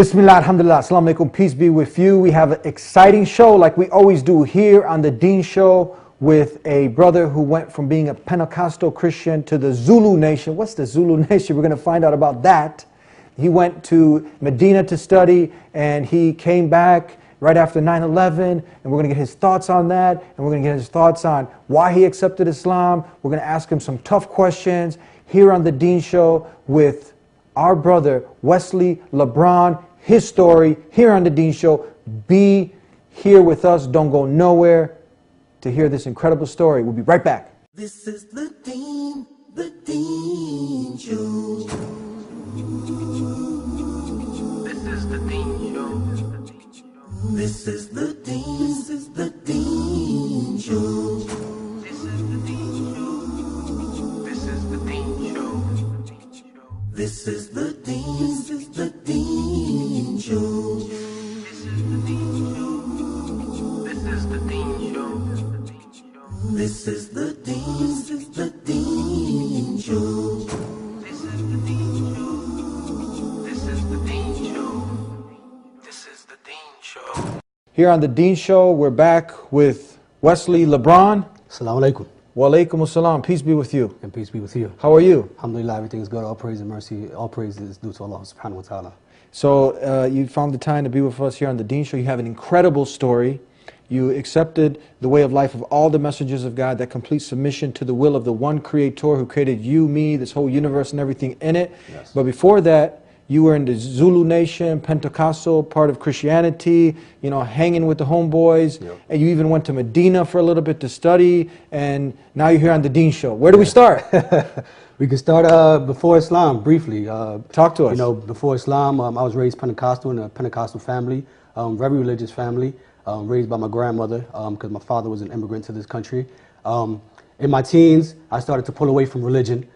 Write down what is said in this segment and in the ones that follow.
Bismillah, alhamdulillah, assalamu alaikum, peace be with you. We have an exciting show like we always do here on the Deen Show with a brother who went from being a Pentecostal Christian to the Zulu Nation. What's the Zulu Nation? We're going to find out about that. He went to Medina to study and he came back right after 9/11, and we're going to get his thoughts on that, and we're going to get his thoughts on why he accepted Islam. We're going to ask him some tough questions here on the Deen Show with our brother Wesley Lebron, his story here on the Deen Show. Be here with us, don't go nowhere to hear this incredible story. We'll be right back. This is the Deen Show. This is the Deen Show. This is the Deen Show. This is the Deen Show. This is the Deen Show. This is the Deen Show. This is the Deen Show. This is the Deen Show. This is the Deen Show. This is the Deen Show. This is the Deen Show. This is the Deen Show. Here on the Deen Show, we're back with Wesley Lebron. Assalamu alaikum. Wa alaikum assalam. Peace be with you. And peace be with you. How are you? Alhamdulillah, everything is good. All praise and mercy, all praise is due to Allah subhanahu wa ta'ala. So you found the time to be with us here on the Deen Show. You have an incredible story. You accepted the way of life of all the messengers of God, that complete submission to the will of the one Creator who created you, me, this whole universe and everything in it. Yes. But before that, you were in the Zulu Nation, Pentecostal, part of Christianity, you know, hanging with the homeboys. Yep. And you even went to Medina for a little bit to study. And now you're here on the Deen Show. Where do we start? We can start before Islam, briefly. Talk to us. You know, before Islam, I was raised Pentecostal in a Pentecostal family, very religious family, raised by my grandmother because my father was an immigrant to this country. In my teens, I started to pull away from religion.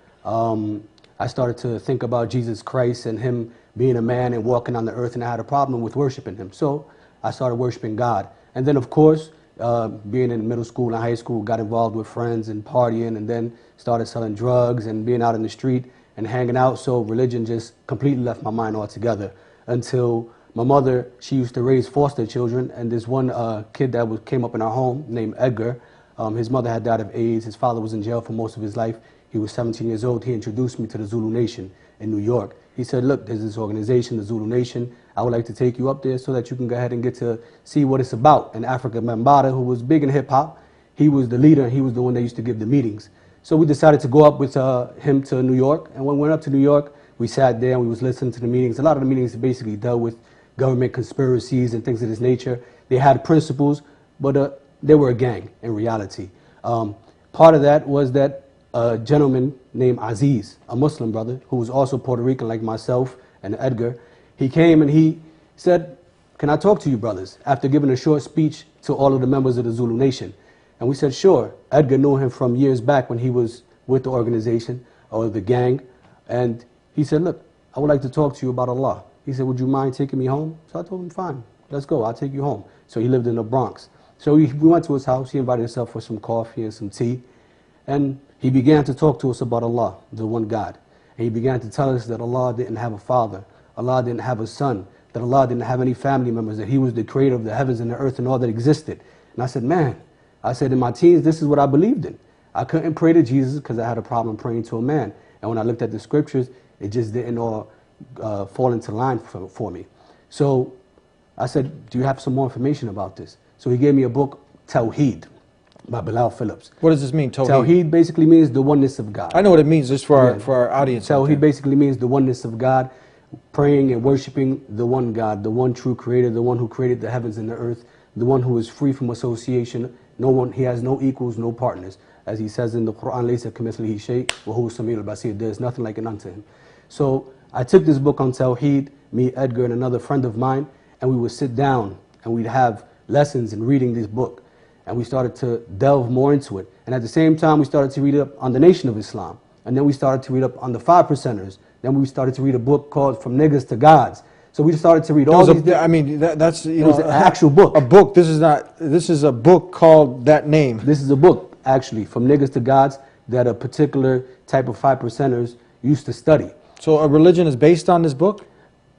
I started to think about Jesus Christ and Him being a man and walking on the earth, and I had a problem with worshiping Him. So I started worshiping God. And then, of course, being in middle school and high school, got involved with friends and partying, and then started selling drugs and being out in the street and hanging out. So religion just completely left my mind altogether until my mother, she used to raise foster children, and this one kid that came up in our home named Edgar, his mother had died of AIDS. His father was in jail for most of his life. He was 17 years old. He introduced me to the Zulu Nation in New York. He said, look, there's this organization, the Zulu Nation. I would like to take you up there so that you can go ahead and get to see what it's about. And Africa Mambata, who was big in hip hop, he was the leader, and he was the one that used to give the meetings. So we decided to go up with him to New York. And when we went up to New York, we sat there and we was listening to the meetings. A lot of the meetings basically dealt with government conspiracies and things of this nature. They had principles, but they were a gang in reality. Part of that was that a gentleman named Aziz, a Muslim brother, who was also Puerto Rican like myself and Edgar, he came and he said, can I talk to you brothers? After giving a short speech to all of the members of the Zulu Nation. And we said, sure. Edgar knew him from years back when he was with the organization or the gang. And he said, look, I would like to talk to you about Allah. He said, would you mind taking me home? So I told him, fine, let's go, I'll take you home. So he lived in the Bronx. So we went to his house. He invited himself for some coffee and some tea. And he began to talk to us about Allah, the one God. And he began to tell us that Allah didn't have a father, Allah didn't have a son, that Allah didn't have any family members, that He was the creator of the heavens and the earth and all that existed. And I said, man, I said in my teens, this is what I believed in. I couldn't pray to Jesus because I had a problem praying to a man. And when I looked at the scriptures, it just didn't all fall into line for me. So I said, do you have some more information about this? So he gave me a book, Tawheed, by Bilal Phillips. What does this mean, Tawheed? Tawheed basically means the oneness of God. I know what it means, just for our audience. Tawheed basically means the oneness of God, praying and worshiping the one God, the one true creator, the one who created the heavens and the earth, the one who is free from association. No one, He has no equals, no partners. As He says in the Quran, لَيْسَ كَمِثْلِهِ شَيْءٌ وَهُوَ السَّمِيعُ الْبَصِيرُ. There is nothing like it unto Him. So I took this book on Tawheed, me, Edgar, and another friend of mine, and we would sit down and we'd have lessons in reading this book. And we started to delve more into it. And at the same time, we started to read up on the Nation of Islam. And then we started to read up on the 5 percenters. Then we started to read a book called From Niggas to Gods. So we started to read all these. I mean, that's, you know, it was an actual book. A book. This is not. This is a book called that name. This is a book, actually, From Niggas to Gods, that a particular type of 5 percenters used to study. So a religion is based on this book?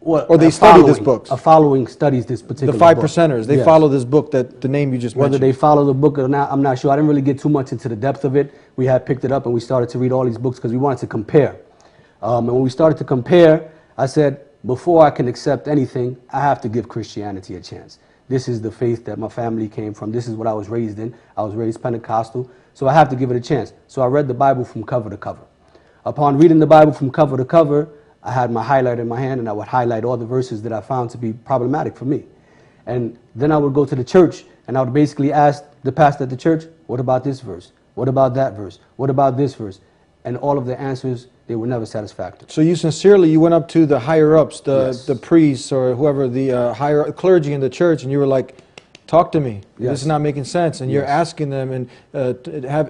Well, Or they a study this following- book. A following studies this The particular five book. percenters, they Yes. follow this book, that the name you just Whether mentioned. they follow the book or not, I'm not sure. I didn't really get too much into the depth of it. We had picked it up and we started to read all these books because we wanted to compare. And when we started to compare, I said, before I can accept anything, I have to give Christianity a chance. This is the faith that my family came from. This is what I was raised in. I was raised Pentecostal, so I have to give it a chance. So I read the Bible from cover to cover. Upon reading the Bible from cover to cover, I had my highlighter in my hand and I would highlight all the verses that I found to be problematic for me. And then I would go to the church and I would basically ask the pastor at the church, what about this verse? What about that verse? What about this verse? And all of the answers, they were never satisfactory. So you went up to the higher ups, Yes. the priests or whoever, the higher clergy in the church, and you were like, talk to me. Yes. This is not making sense. And you're Yes. asking them and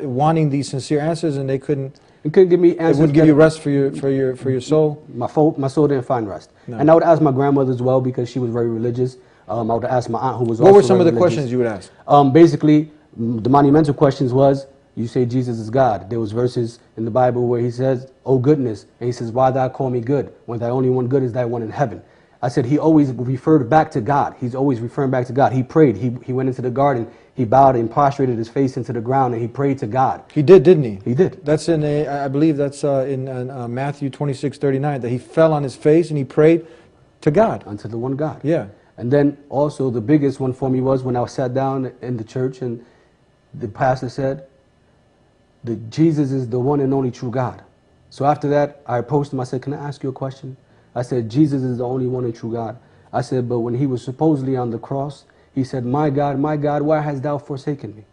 wanting these sincere answers, and they couldn't. It couldn't give me It answers. wouldn't give that- you rest for your soul. My soul didn't find rest. No. And I would ask my grandmother as well because she was very religious. I would ask my aunt who was What also were some of very the religious. questions you would ask? Basically, the monumental questions was, you say Jesus is God. There was verses in the Bible where he says, oh goodness. And he says, why thou call me good when thy only one good is thy one in heaven? I said he always referred back to God. He's always referring back to God. He prayed. He went into the garden. He bowed and prostrated his face into the ground and he prayed to God. He did, didn't he? He did. That's I believe that's in Matthew 26:39, that he fell on his face and he prayed to God. Unto the one God. Yeah. And then also the biggest one for me was when I sat down in the church and the pastor said, that Jesus is the one and only true God. So after that, I approached him. I said, can I ask you a question? I said, Jesus is the only one and true God. I said, but when he was supposedly on the cross, he said, my God, why hast thou forsaken me?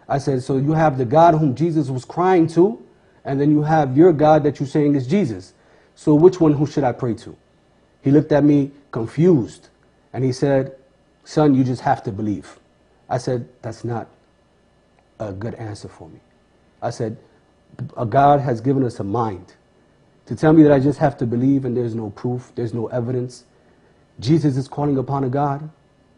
I said, so you have the God whom Jesus was crying to, and then you have your God that you're saying is Jesus. So which one who should I pray to? He looked at me confused, and he said, son, you just have to believe. I said, that's not a good answer for me. I said, a God has given us a mind. To tell me that I just have to believe and there's no proof, there's no evidence. Jesus is calling upon a God.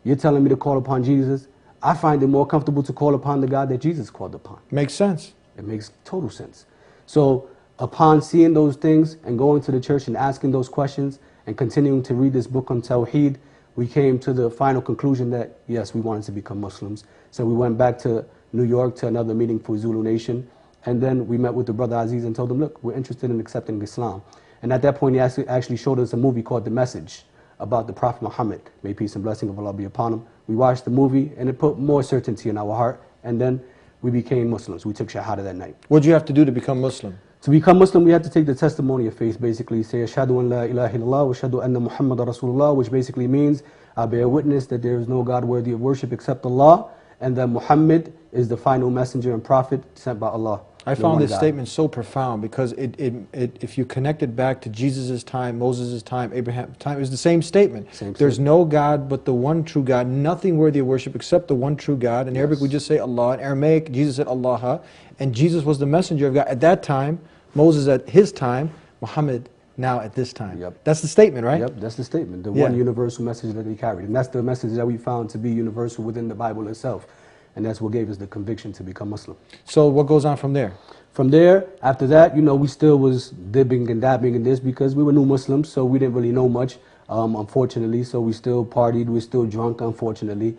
You're telling me to call upon Jesus. I find it more comfortable to call upon the God that Jesus called upon. Makes sense. It makes total sense. So upon seeing those things and going to the church and asking those questions and continuing to read this book on Tawheed, we came to the final conclusion that, yes, we wanted to become Muslims. So we went back to New York to another meeting for Zulu Nation. And then we met with the brother Aziz and told him, look, we're interested in accepting Islam. And at that point, he actually showed us a movie called The Message about the Prophet Muhammad. May peace and blessing of Allah be upon him. We watched the movie and it put more certainty in our heart. And then we became Muslims. We took Shahada that night. What did you have to do to become Muslim? To become Muslim, we had to take the testimony of faith, basically say, Ashhadu an la ilaha illallah wa ashhadu anna Muhammad Rasulullah, which basically means, I bear witness that there is no God worthy of worship except Allah, and that Muhammad is the final messenger and prophet sent by Allah. I found this statement so profound because if you connect it back to Jesus' time, Moses' time, Abraham's time, it was the same statement. There's no God but the one true God, nothing worthy of worship except the one true God. In Arabic we just say Allah. In Aramaic, Jesus said Allah. And Jesus was the messenger of God at that time, Moses at his time, Muhammad now at this time. Yep. That's the statement, right? Yep, that's the statement, the one universal message that they carried. And that's the message that we found to be universal within the Bible itself. And that's what gave us the conviction to become Muslim. So what goes on from there? From there, after that, you know, we still was dipping and dabbing in this because we were new Muslims, so we didn't really know much, unfortunately. So we still partied, we were still drunk, unfortunately.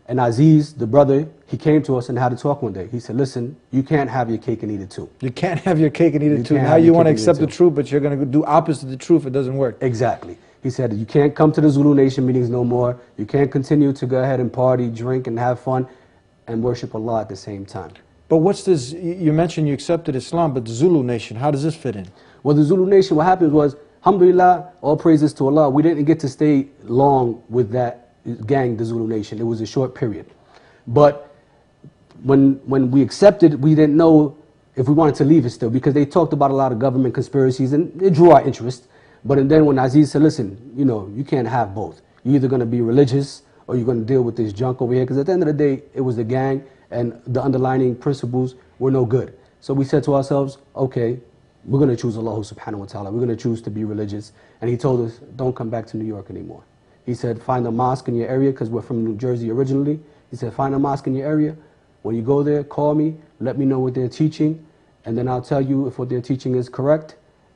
And Aziz, the brother, he came to us and had a talk one day. He said, listen, you can't have your cake and eat it too. You can't have your cake and eat it too. can't Now have you your want to cake and eat it accept the too. truth, but you're going to do opposite of the truth. It doesn't work. Exactly. He said, you can't come to the Zulu Nation meetings no more. You can't continue to go ahead and party, drink, and have fun and worship Allah at the same time. But what's this? You mentioned you accepted Islam, but the Zulu Nation, how does this fit in? Well, the Zulu Nation, what happened was, alhamdulillah, all praises to Allah, we didn't get to stay long with that gang, the Zulu Nation. It was a short period. But when we accepted, we didn't know if we wanted to leave it still because they talked about a lot of government conspiracies and it drew our interest. But then when Aziz said, listen, you know, you can't have both. You're either going to be religious or you're going to deal with this junk over here. Because at the end of the day, it was the gang and the underlying principles were no good. So we said to ourselves, okay, we're going to choose Allah subhanahu wa ta'ala. We're going to choose to be religious. And he told us, don't come back to New York anymore. He said, find a mosque in your area because we're from New Jersey originally. He said, find a mosque in your area. When you go there, call me, let me know what they're teaching, and then I'll tell you if what they're teaching is correct,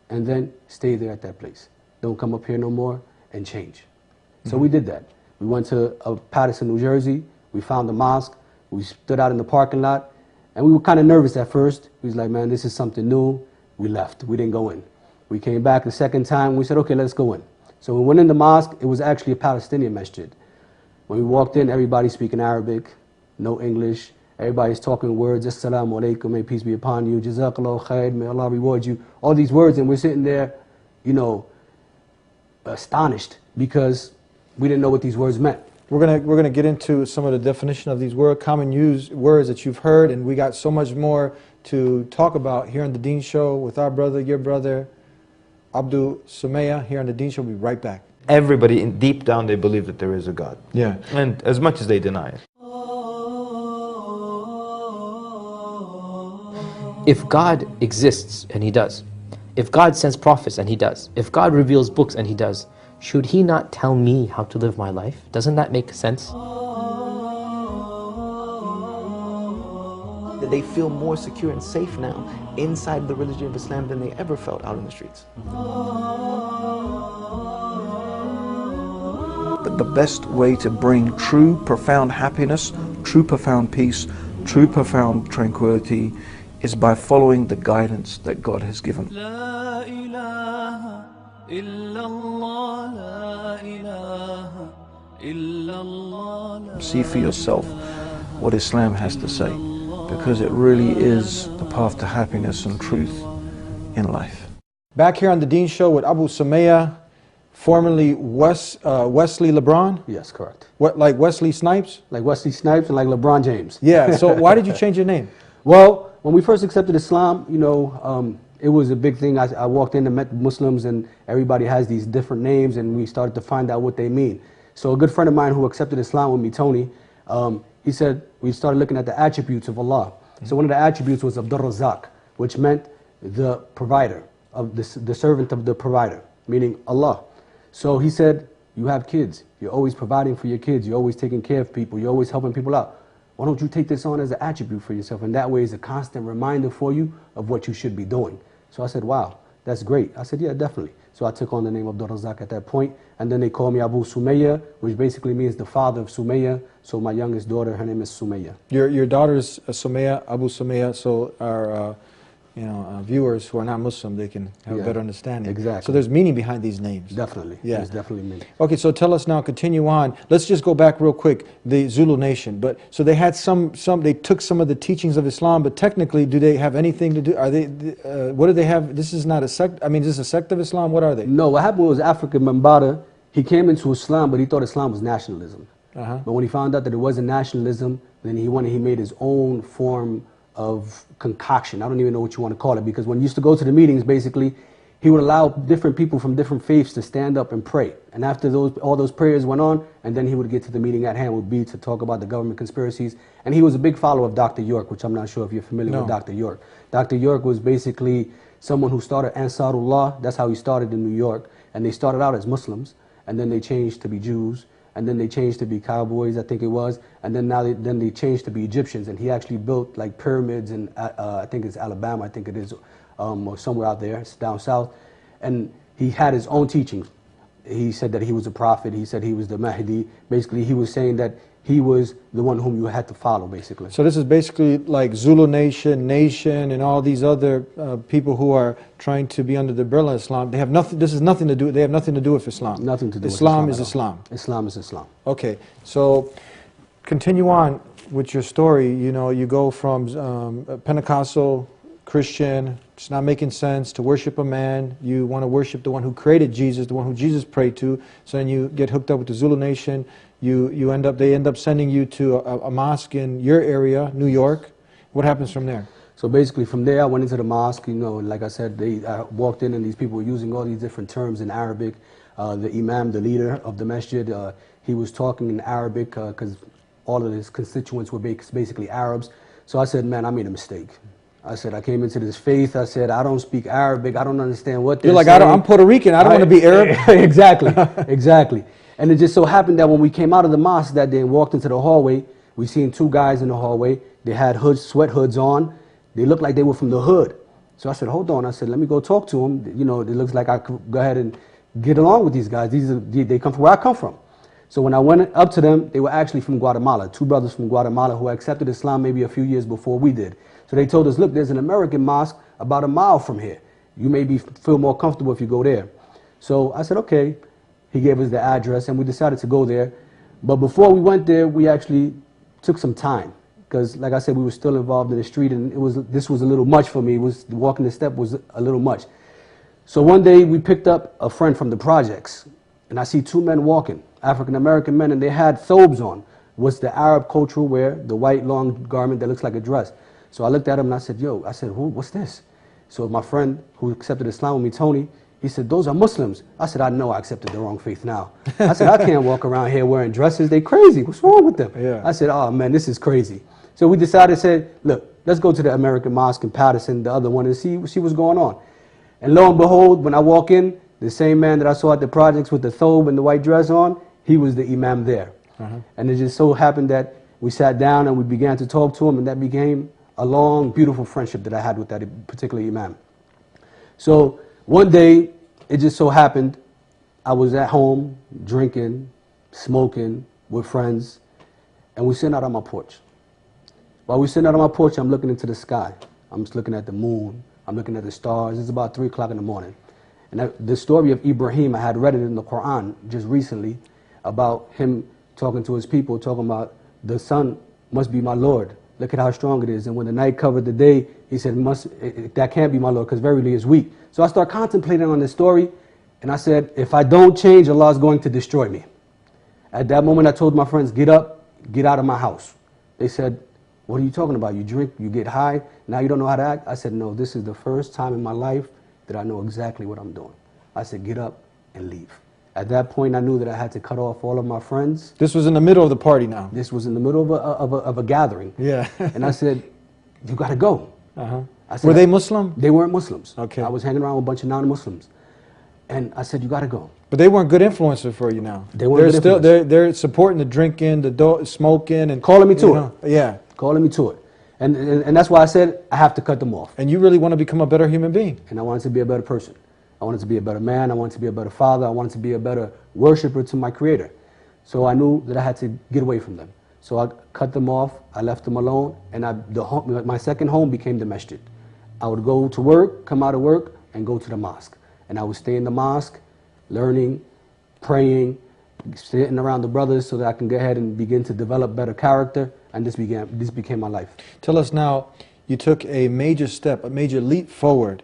and then stay there at that place. Don't come up here no more, and change. So we did that. We went to Paterson, New Jersey. We found the mosque. We stood out in the parking lot. And we were kind of nervous at first. We was like, man, this is something new. We left. We didn't go in. We came back the second time. We said, okay, let's go in. So we went in the mosque. It was actually a Palestinian masjid. When we walked in, everybody speaking Arabic, no English. Everybody's talking words, Assalamu alaikum, may peace be upon you, Jazakallah khair, may Allah reward you. All these words, and we're sitting there, you know, astonished because we didn't know what these words meant. We're gonna get into some of the definition of these common used words that you've heard, and we got so much more to talk about here on the Dean Show with our brother, your brother, Abdul Sumaya, here on the Dean Show. We'll be right back. Everybody, deep down, they believe that there is a God. Yeah. And as much as they deny it. If God exists, and He does, if God sends prophets, and He does, if God reveals books, and He does, should He not tell me how to live my life? Doesn't that make sense? They feel more secure and safe now inside the religion of Islam than they ever felt out in the streets. But the best way to bring true, profound happiness, true, profound peace, true, profound tranquility is by following the guidance that God has given. لا إله إلا الله لا إله إلا الله. See for yourself what Islam has to say, because it really is the path to happiness and truth in life. Back here on the Dean Show with Abu Sumaya, formerly Wesley Lebron? Yes, correct. What, like Wesley Snipes? Like Wesley Snipes and like LeBron James. Yeah, so why did you change your name? Well, when we first accepted Islam, you know, it was a big thing. I walked in and met Muslims, and everybody has these different names, and we started to find out what they mean. So a good friend of mine who accepted Islam with me, Tony, he said, we started looking at the attributes of Allah. So one of the attributes was Abdur Razak, which meant the provider, of the servant of the provider, meaning Allah. So he said, you have kids, you're always providing for your kids, you're always taking care of people, you're always helping people out. Why don't you take this on as an attribute for yourself? And that way is a constant reminder for you of what you should be doing. So I said, wow, that's great. I said, yeah, definitely. So I took on the name of Abdul Razak at that point. And then they called me Abu Sumaya, which basically means the father of Sumaya. So my youngest daughter, her name is Sumaya. Your daughter's Sumaya, Abu Sumaya, so our viewers who are not Muslim, they can have a better understanding. Exactly. So there's meaning behind these names. Definitely. Yeah. There's definitely meaning. Okay, so tell us now, continue on. Let's just go back real quick, the Zulu nation. But so they had they took some of the teachings of Islam, but technically, do they have anything to do, are they, what do they have? This is not a sect, I mean, is this a sect of Islam? What are they? No, what happened was African Mambata, he came into Islam, but he thought Islam was nationalism. But when he found out that it wasn't nationalism, then he made his own form of concoction. I don't even know what you want to call it, because when he used to go to the meetings, basically, he would allow different people from different faiths to stand up and pray. And after all those prayers went on, and then he would get to the meeting at hand, would be to talk about the government conspiracies. And he was a big follower of Dr. York, which I'm not sure if you're familiar with Dr. York. Dr. York was basically someone who started Ansarullah. That's how he started in New York. And they started out as Muslims, and then they changed to be Jews. And then they changed to be cowboys, I think it was, and then then they changed to be Egyptians. And he actually built like pyramids in I think it's Alabama, I think it is, or somewhere out there, it's down south. And he had his own teachings. He said that he was a prophet. He said he was the Mahdi. Basically, he was saying that he was the one whom you had to follow, basically. So this is basically like Zulu Nation, and all these other people who are trying to be under the umbrella of Islam. They have nothing. This is nothing to do. They have nothing to do with Islam. Nothing to do with Islam. Islam is Islam. Islam is Islam. Okay. So continue on with your story. You know, you go from Pentecostal Christian, it's not making sense to worship a man. You want to worship the one who created Jesus, the one who Jesus prayed to. So then you get hooked up with the Zulu Nation. They end up sending you to a mosque in your area, New York. What happens from there? So basically from there I went into the mosque, you know, and like I said, I walked in and these people were using all these different terms in Arabic. The Imam, the leader of the masjid, he was talking in Arabic because all of his constituents were basically Arabs. So I said, man, I made a mistake. I said, I came into this faith. I said, I don't speak Arabic. I don't understand what they're saying. You're like, I'm Puerto Rican. I don't want to be Arab. Exactly, exactly. And it just so happened that when we came out of the mosque that day and walked into the hallway, we seen two guys in the hallway. They had hoods, sweat hoods on. They looked like they were from the hood. So I said, hold on. I said, let me go talk to them. You know, it looks like I could go ahead and get along with these guys. They come from where I come from. So when I went up to them, they were actually from Guatemala, 2 brothers from Guatemala who accepted Islam maybe a few years before we did. So they told us, look, there's an American mosque about a mile from here. You maybe feel more comfortable if you go there. So I said, okay. He gave us the address and we decided to go there. But before we went there, we actually took some time. Because like I said, we were still involved in the street and this was a little much for me. Walking the step was a little much. So one day we picked up a friend from the projects and I see 2 men walking, African-American men, and they had thobes on. Was the Arab cultural wear, the white long garment that looks like a dress. So I looked at him and I said, yo, what's this? So my friend who accepted Islam with me, Tony, he said, those are Muslims. I said, I know I accepted the wrong faith now. I said, I can't walk around here wearing dresses. They crazy. What's wrong with them? Yeah. I said, oh man, this is crazy. So we decided, said, look, let's go to the American Mosque in Patterson, the other one, and see what's going on. And lo and behold, when I walk in, the same man that I saw at the projects with the thobe and the white dress on, he was the imam there. And it just so happened that we sat down and we began to talk to him, and that became a long, beautiful friendship that I had with that particular imam. So one day, it just so happened, I was at home drinking, smoking with friends, and we're sitting out on my porch. While we're sitting out on my porch, I'm looking into the sky. I'm just looking at the moon. I'm looking at the stars. It's about 3 o'clock in the morning. And the story of Ibrahim, I had read it in the Quran just recently about him talking to his people, talking about the sun must be my Lord. Look at how strong it is. And when the night covered the day, he said, that can't be my Lord, because verily is weak. So I started contemplating on this story, and I said, if I don't change, Allah is going to destroy me. At that moment, I told my friends, get up, get out of my house. They said, what are you talking about? You drink, you get high, now you don't know how to act? I said, no, this is the first time in my life that I know exactly what I'm doing. I said, get up and leave. At that point, I knew that I had to cut off all of my friends. This was in the middle of the party now. This was in the middle of a gathering. Yeah. And I said, you got to go. I said, Were they Muslim? They weren't Muslims. Okay. I was hanging around with a bunch of non-Muslims. And I said, you got to go. But they weren't good influences for you now. They weren't good still influences. they're supporting the drinking, the smoking, and calling me to it. Yeah. Calling me to it. And that's why I said I have to cut them off. And you really want to become a better human being. And I wanted to be a better person. I wanted to be a better man. I wanted to be a better father. I wanted to be a better worshiper to my Creator. So I knew that I had to get away from them. So I cut them off. I left them alone. And my second home became the masjid. I would go to work, come out of work, and go to the mosque. And I would stay in the mosque, learning, praying, sitting around the brothers so that I can go ahead and begin to develop better character. And this became my life. Tell us now, you took a major step, a major leap forward.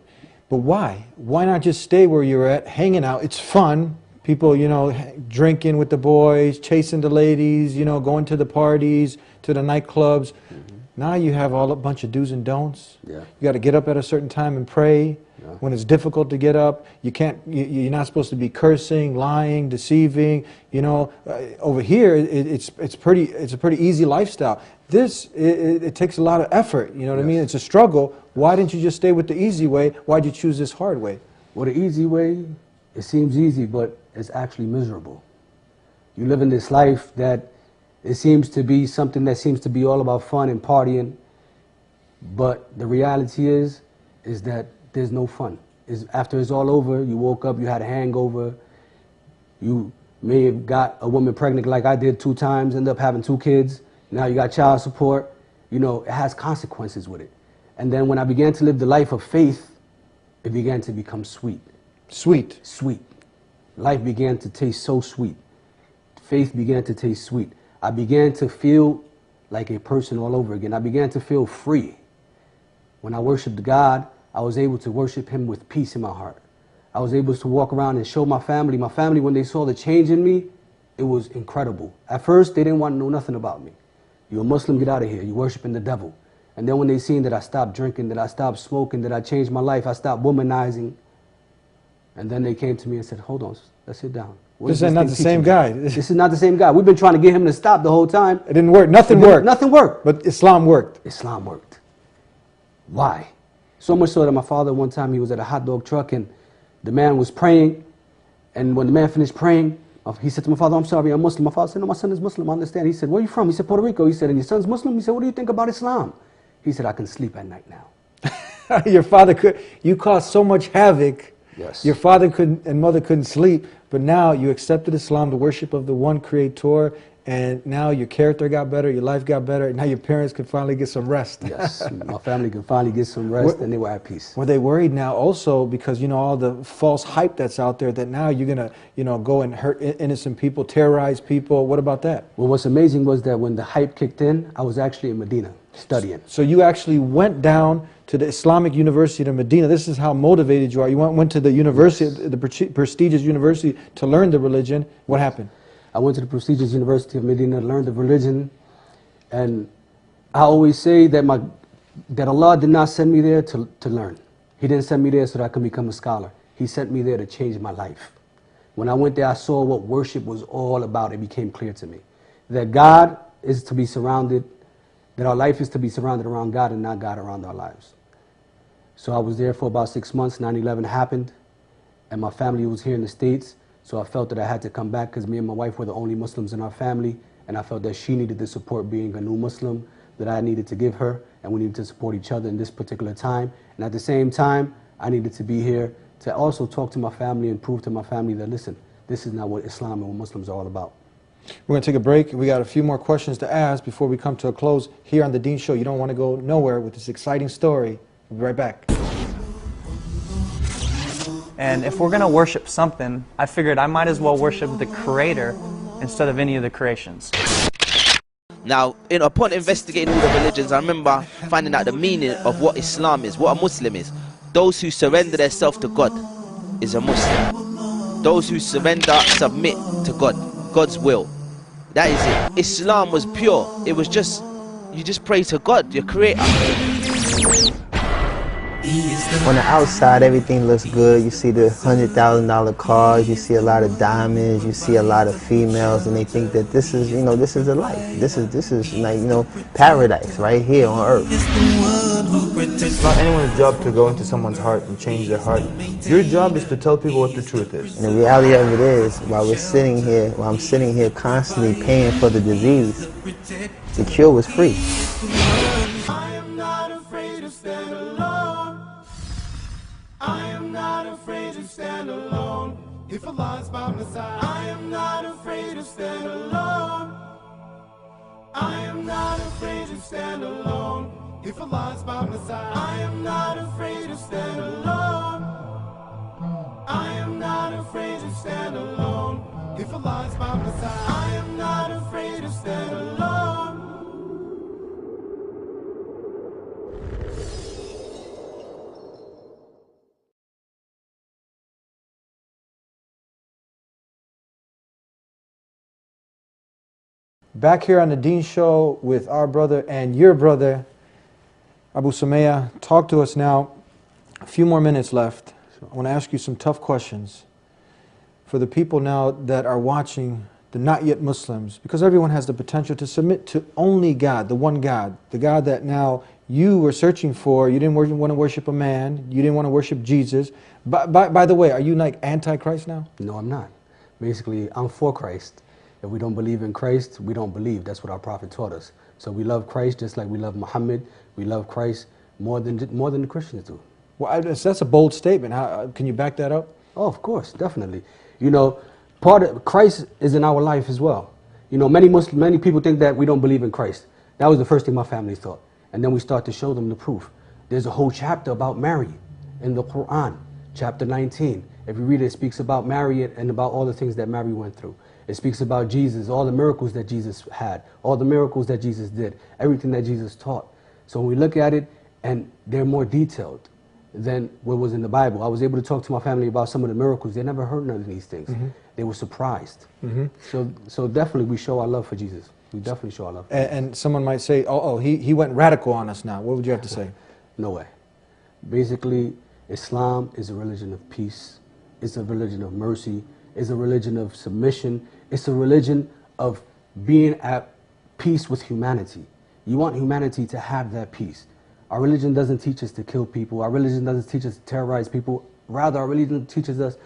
But why? Why not just stay where you're at, hanging out? It's fun. People, you know, drinking with the boys, chasing the ladies, you know, going to the parties, to the nightclubs. Now you have a bunch of do's and don'ts. Yeah. You got to get up at a certain time and pray. Yeah. When it's difficult to get up, you're not supposed to be cursing, lying, deceiving. You know, over here it's a pretty easy lifestyle. This it takes a lot of effort. You know what I mean? It's a struggle. Why didn't you just stay with the easy way? Why'd you choose this hard way? Well, the easy way, it seems easy, but it's actually miserable. You live in this life that it seems to be something that seems to be all about fun and partying, but the reality is that there's no fun. After it's all over, you woke up, you had a hangover, you may have got a woman pregnant like I did 2 times, ended up having 2 kids, now you got child support. You know, it has consequences with it. And then when I began to live the life of faith, it began to become sweet. Sweet. Sweet. Life began to taste so sweet. Faith began to taste sweet. I began to feel like a person all over again. I began to feel free. When I worshiped God, I was able to worship Him with peace in my heart. I was able to walk around and show my family. My family, when they saw the change in me, it was incredible. At first, they didn't want to know nothing about me. You're a Muslim, get out of here. You're worshiping the devil. And then when they seen that I stopped drinking, that I stopped smoking, that I changed my life, I stopped womanizing. And then they came to me and said, hold on, let's sit down. This is not the same guy. This is not the same guy. We've been trying to get him to stop the whole time. It didn't work. Nothing worked. Nothing worked. But Islam worked. Islam worked. Why? So much so that my father, one time, he was at a hot dog truck and the man was praying. And when the man finished praying, he said to my father, I'm sorry, I'm Muslim. My father said, no, my son is Muslim, I understand. He said, where are you from? He said, Puerto Rico. He said, and your son's Muslim? He said, what do you think about Islam? He said, I can sleep at night now. Your father could. You caused so much havoc Yes. Your father and mother couldn't sleep, but now you accepted Islam, the worship of the one Creator, and now your character got better, your life got better, and now your parents could finally get some rest. Yes, my family could finally get some rest, and they were at peace. Were they worried now also because, you know, all the false hype that's out there that now you're going to, you know, go and hurt innocent people, terrorize people? What about that? Well, what's amazing was that when the hype kicked in, I was actually in Medina studying. So you actually went down to the Islamic University of Medina. This is how motivated you are. You went to the university, Yes. the prestigious university, to learn the religion. What happened? I went to the prestigious University of Medina to learn the religion, and I always say that that Allah did not send me there to learn. He didn't send me there so that I could become a scholar. He sent me there to change my life. When I went there, I saw what worship was all about. It became clear to me that God is to be surrounded, that our life is to be surrounded around God and not God around our lives. So I was there for about 6 months. 9/11 happened, and my family was here in the States. So I felt that I had to come back because me and my wife were the only Muslims in our family, and I felt that she needed the support being a new Muslim that I needed to give her, and we needed to support each other in this particular time. And at the same time, I needed to be here to also talk to my family and prove to my family that, listen, this is not what Islam and what Muslims are all about. We're going to take a break. We got a few more questions to ask before we come to a close here on The Dean Show. You don't want to go nowhere with this exciting story. We'll be right back. And if we're going to worship something, I figured I might as well worship the Creator instead of any of the creations. Now, upon investigating all the religions, I remember finding out the meaning of what Islam is, what a Muslim is. Those who surrender themselves to God is a Muslim. Those who surrender, submit to God, God's will. That is it. Islam was pure. It was just, you just pray to God, your Creator. On the outside, everything looks good. You see the $100,000 cars, you see a lot of diamonds, you see a lot of females, and they think that this is, you know, this is the life. This is like, you know, paradise right here on earth. It's not anyone's job to go into someone's heart and change their heart. Your job is to tell people what the truth is. And the reality of it is, while I'm sitting here constantly paying for the disease, the cure was free. I am not afraid to stand alone. I am not afraid to stand alone. If Allah is by my side, I am not afraid to stand alone. I am not afraid to stand alone. If Allah is by my side, I am not afraid to stand alone. I am not afraid to stand alone. If Allah is by my side, I am not afraid to stand alone. Back here on The Dean Show with our brother and your brother, Abu Sumaya. Talk to us now. A few more minutes left. I want to ask you some tough questions. For the people now that are watching, the not yet Muslims, because everyone has the potential to submit to only God, the one God, the God that now you were searching for. You didn't want to worship a man. You didn't want to worship Jesus. By the way, are you like anti-Christ now? No, I'm not. Basically, I'm for Christ. If we don't believe in Christ, we don't believe. That's what our prophet taught us. So we love Christ just like we love Muhammad. We love Christ more than the Christians do. Well, that's a bold statement. How, can you back that up? Oh, of course, definitely. You know, part of Christ is in our life as well. You know, many people think that we don't believe in Christ. That was the first thing my family thought. And then we start to show them the proof. There's a whole chapter about Mary in the Quran, chapter 19. If you read it, it speaks about Mary and about all the things that Mary went through. It speaks about Jesus, all the miracles that Jesus had, all the miracles that Jesus did, everything that Jesus taught. So when we look at it, and they're more detailed than what was in the Bible. I was able to talk to my family about some of the miracles. They never heard none of these things. Mm-hmm. They were surprised. Mm-hmm. So definitely we show our love for Jesus. We definitely show our love for Jesus. And someone might say, he went radical on us now. What would you have to say? No way. Basically, Islam is a religion of peace. It's a religion of mercy. It's a religion of submission. It's a religion of being at peace with humanity. You want humanity to have that peace. Our religion doesn't teach us to kill people. Our religion doesn't teach us to terrorize people. Rather, our religion teaches us,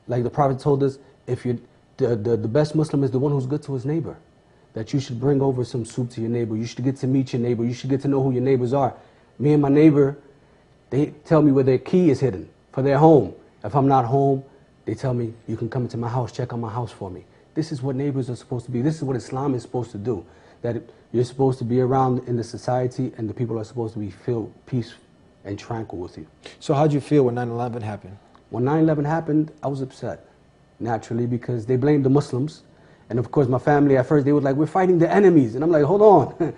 like the Prophet told us, if you the best Muslim is the one who's good to his neighbor. That you should bring over some soup to your neighbor. You should get to meet your neighbor. You should get to know who your neighbors are. Me and my neighbor, they tell me where their key is hidden for their home. If I'm not home, they tell me, you can come into my house, check on my house for me. This is what neighbors are supposed to be. This is what Islam is supposed to do. That you're supposed to be around in the society and the people are supposed to be feel peace and tranquil with you. So how'd you feel when 9/11 happened? When 9/11 happened, I was upset, naturally, because they blamed the Muslims. And of course, my family at first, they were like, we're fighting the enemies. And I'm like, hold on.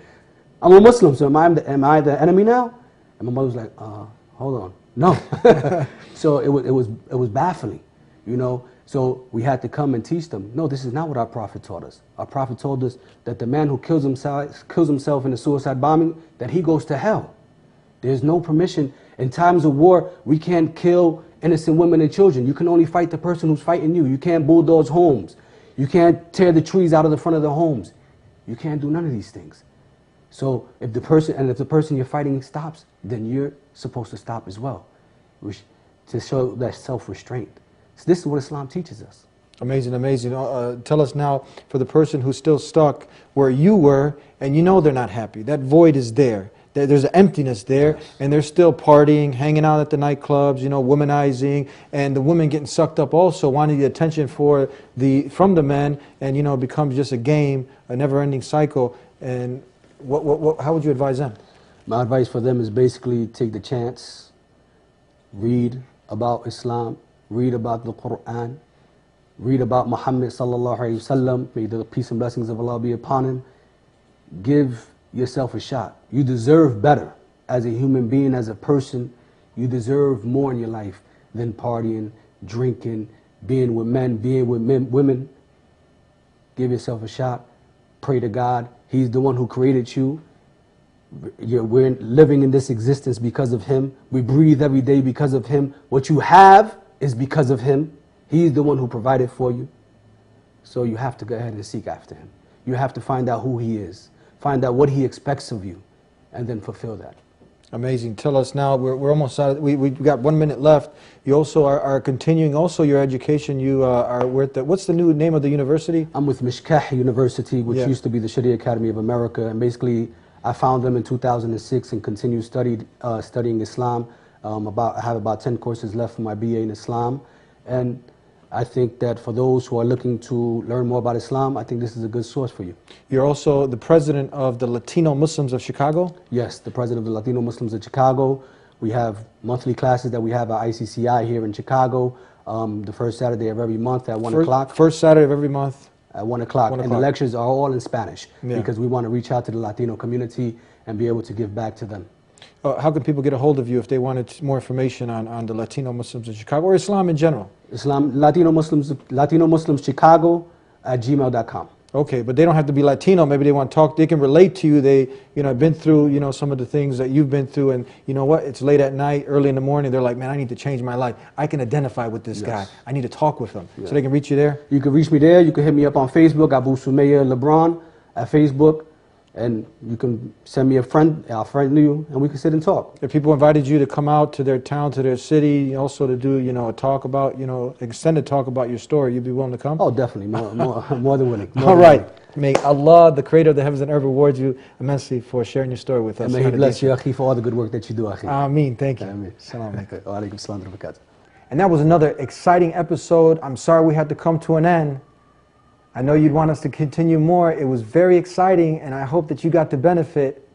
I'm a Muslim, so am I the enemy now? And my mother was like, hold on. No. So it was baffling, you know. So we had to come and teach them, no, this is not what our Prophet taught us. Our Prophet told us that the man who kills himself in a suicide bombing, that he goes to hell. There's no permission. In times of war, we can't kill innocent women and children. You can only fight the person who's fighting you. You can't bulldoze homes. You can't tear the trees out of the front of the homes. You can't do none of these things. So if the person you're fighting stops, then you're supposed to stop as well, to show that self-restraint. So this is what Islam teaches us. Amazing, amazing. Tell us now, for the person who's still stuck where you were, and you know they're not happy, that void is there. There's an emptiness there, yes. And they're still partying, hanging out at the nightclubs, you know, womanizing, and the women getting sucked up also, wanting the attention from the men, and you know, it becomes just a game, a never-ending cycle. And how would you advise them? My advice for them is basically take the chance, read about Islam, read about the Quran, read about Muhammad sallallahu alaihi wasallam. May the peace and blessings of Allah be upon him. Give yourself a shot. You deserve better as a human being, as a person. You deserve more in your life than partying, drinking, being with men, being with women. Give yourself a shot. Pray to God. He's the one who created you. We're living in this existence because of Him. We breathe every day because of Him. What you have is because of Him. He's the one who provided for you. So you have to go ahead and seek after Him. You have to find out who He is. Find out what He expects of you, and then fulfill that. Amazing. Tell us now, we're almost out. We got 1 minute left. You also are continuing also your education. You are with what's the new name of the university? I'm with Mishkah University, which used to be the Sharia Academy of America. And basically, I found them in 2006 and continued studying Islam. I have about 10 courses left for my BA in Islam. And I think that for those who are looking to learn more about Islam, I think this is a good source for you. You're also the president of the Latino Muslims of Chicago? Yes, the president of the Latino Muslims of Chicago. We have monthly classes that we have at ICCI here in Chicago, the first Saturday of every month at 1 o'clock. First Saturday of every month? At 1 o'clock. And the lectures are all in Spanish because we want to reach out to the Latino community and be able to give back to them. How can people get a hold of you if they wanted more information on the Latino Muslims in Chicago or Islam in general? Islam, Latino Muslims Chicago at gmail.com. Okay, but they don't have to be Latino. Maybe they want to talk. They can relate to you. They, been through, some of the things that you've been through, and you know what? It's late at night, early in the morning. They're like, man, I need to change my life. I can identify with this guy. I need to talk with him. So they can reach you there. You can reach me there. You can hit me up on Facebook, Abu Sumayya Lebron at Facebook. And you can send me a friend, I'll friend you, and we can sit and talk. If people invited you to come out to their town, to their city, also to do, a talk about, extended talk about your story, you'd be willing to come? Oh, definitely, more than willing. All right. May Allah, the creator of the heavens and earth, reward you immensely for sharing your story with us. And may He bless you, Akhi, for all the good work that you do, Akhi. Ameen. Thank you. Ameen. Assalamu alaikum. Wa alaikum assalam wa barakatuh. And that was another exciting episode. I'm sorry we had to come to an end. I know you'd want us to continue more. It was very exciting, and I hope that you got to benefit.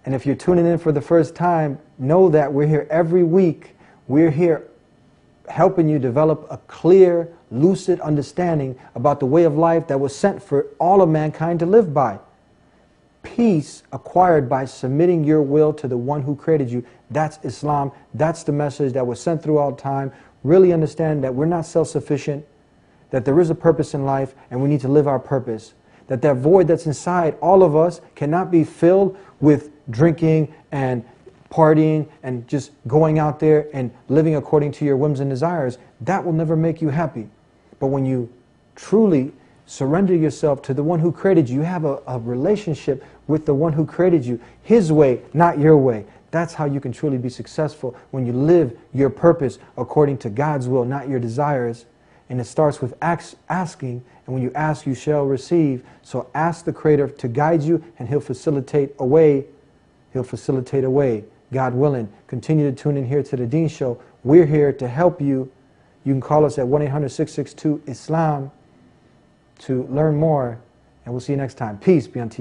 And if you're tuning in for the first time, know that we're here every week. We're here helping you develop a clear, lucid understanding about the way of life that was sent for all of mankind to live by. Peace acquired by submitting your will to the one who created you. That's Islam. That's the message that was sent throughout time. Really understand that we're not self-sufficient, that there is a purpose in life and we need to live our purpose. That void that's inside all of us cannot be filled with drinking and partying and just going out there and living according to your whims and desires. That will never make you happy. But when you truly surrender yourself to the one who created you, you have a relationship with the one who created you, His way, not your way. That's how you can truly be successful, when you live your purpose according to God's will, not your desires. And it starts with asking, and when you ask, you shall receive. So ask the Creator to guide you, and He'll facilitate a way. He'll facilitate a way, God willing. Continue to tune in here to the Deen Show. We're here to help you You can call us at 1-800-662-ISLAM to learn more, and we'll see you next time. Peace be unto you.